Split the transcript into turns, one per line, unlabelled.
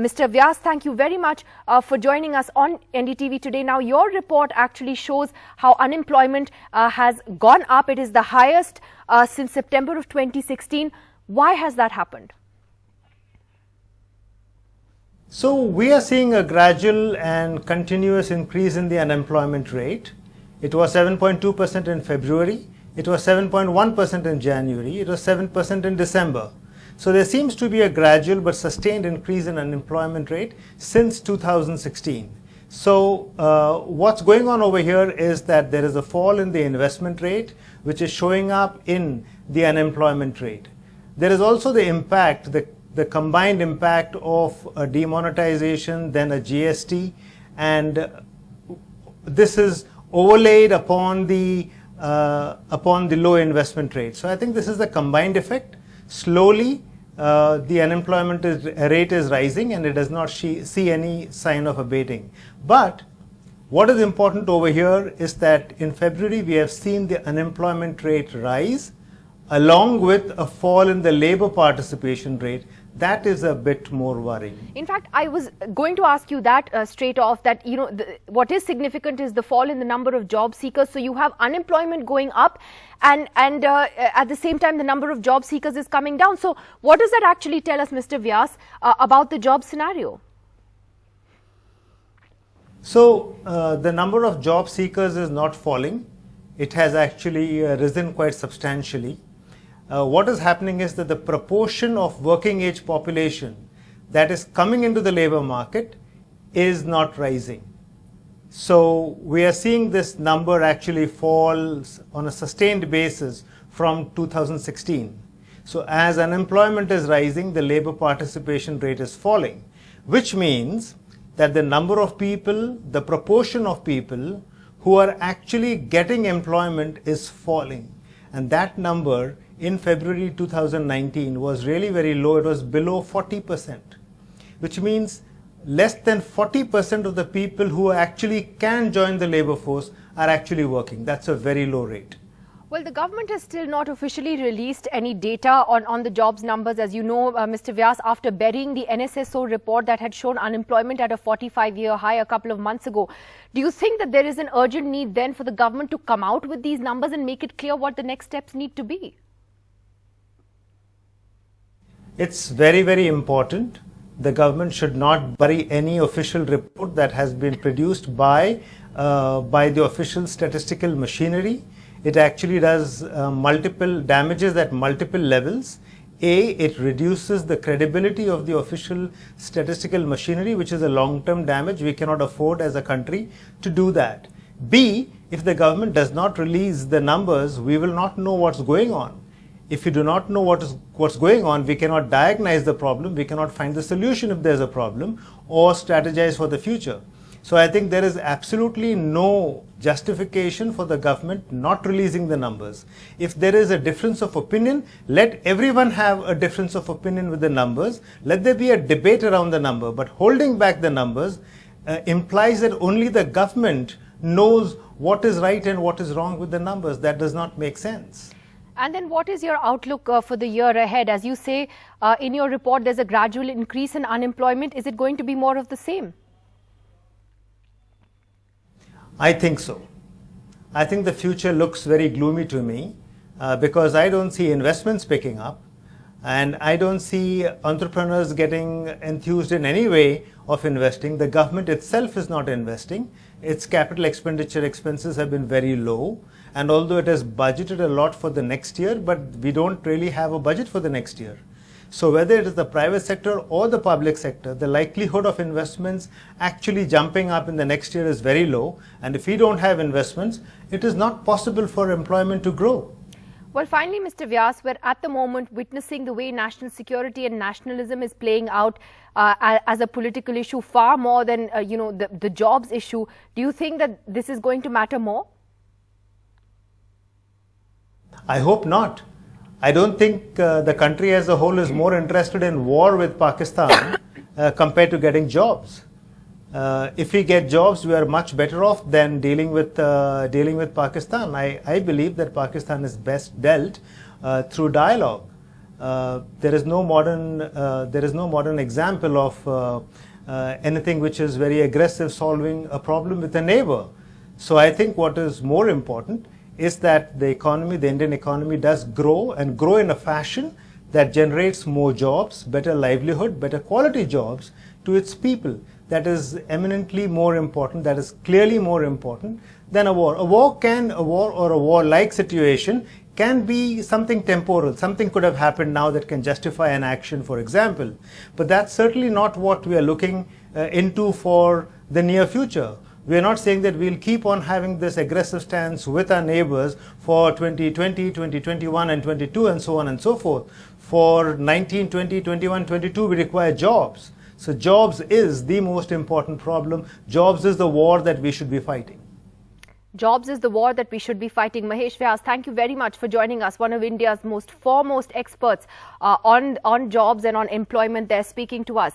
Mr. Vyas, thank you very much for joining us on NDTV today. Now, your report actually shows how unemployment has gone up. It is the highest since September of 2016. Why has that happened?
So we are seeing a gradual and continuous increase in the unemployment rate. It was 7.2% in February. It was 7.1% in January. It was 7% in December. So there seems to be a gradual but sustained increase in unemployment rate since 2016. So what's going on over here is that there is a fall in the investment rate, which is showing up in the unemployment rate. There is also the impact, the combined impact of a demonetization, then a GST, and this is overlaid upon the low investment rate. So I think this is the combined effect. Slowly, the unemployment rate is rising and it does not see any sign of abating. But what is important over here is that in February, we have seen the unemployment rate rise along with a fall in the labor participation rate. That is a bit more worrying.
In fact, I was going to ask you that straight off, that, you know, what is significant is the fall in the number of job seekers. So you have unemployment going up and at the same time, the number of job seekers is coming down. So what does that actually tell us, Mr. Vyas, about the job scenario?
So the number of job seekers is not falling. It has actually risen quite substantially. What is happening is that the proportion of working age population that is coming into the labor market is not rising. So we are seeing this number actually falls on a sustained basis from 2016. So as unemployment is rising, the labor participation rate is falling, which means that the number of people, the proportion of people who are actually getting employment is falling. And that number in February 2019 was really very low. It was below 40%, which means less than 40% of the people who actually can join the labor force are actually working. That's a very low rate.
Well, the government has still not officially released any data on the jobs numbers. As you know, Mr. Vyas, after burying the NSSO report that had shown unemployment at a 45-year high a couple of months ago, do you think that there is an urgent need then for the government to come out with these numbers and make it clear what the next steps need to be?
It's very, very important. The government should not bury any official report that has been produced by the official statistical machinery. It actually does multiple damages at multiple levels. A, it reduces the credibility of the official statistical machinery, which is a long-term damage. We cannot afford as a country to do that. B, if the government does not release the numbers, we will not know what's going on. If we do not know what's going on, we cannot diagnose the problem, we cannot find the solution if there's a problem, or strategize for the future. So I think there is absolutely no justification for the government not releasing the numbers. If there is a difference of opinion, let everyone have a difference of opinion with the numbers. Let there be a debate around the number. But holding back the numbers implies that only the government knows what is right and what is wrong with the numbers. That does not make sense.
And then what is your outlook for the year ahead? As you say in your report, there's a gradual increase in unemployment. Is it going to be more of the same?
I think so. I think the future looks very gloomy to me because I don't see investments picking up and I don't see entrepreneurs getting enthused in any way of investing. The government itself is not investing. Its capital expenditure expenses have been very low. And although it has budgeted a lot for the next year, but we don't really have a budget for the next year. So whether it is the private sector or the public sector, the likelihood of investments actually jumping up in the next year is very low. And if we don't have investments, it is not possible for employment to grow.
Well, finally, Mr. Vyas, we're at the moment witnessing the way national security and nationalism is playing out as a political issue far more than, the jobs issue. Do you think that this is going to matter more?
I hope not. I don't think the country as a whole is more interested in war with Pakistan compared to getting jobs. If we get jobs, we are much better off than dealing with Pakistan. I believe that Pakistan is best dealt through dialogue. There is no modern example of anything which is very aggressive solving a problem with a neighbor. So I think what is more important is that the economy, the Indian economy, does grow and grow in a fashion that generates more jobs, better livelihood, better quality jobs to its people. That is eminently more important, that is clearly more important than a war. A war or a war-like situation can be something temporal. Something could have happened now that can justify an action, for example. But that's certainly not what we are looking into for the near future. We are not saying that we'll keep on having this aggressive stance with our neighbors for 2020, 2021 and 22 and so on and so forth. For 19, 20, 21, 22 we require jobs. So jobs is the most important problem. Jobs is the war that we should be fighting.
Jobs is the war that we should be fighting. Mahesh Vyas, thank you very much for joining us. One of India's most foremost experts on jobs and on employment there, speaking to us.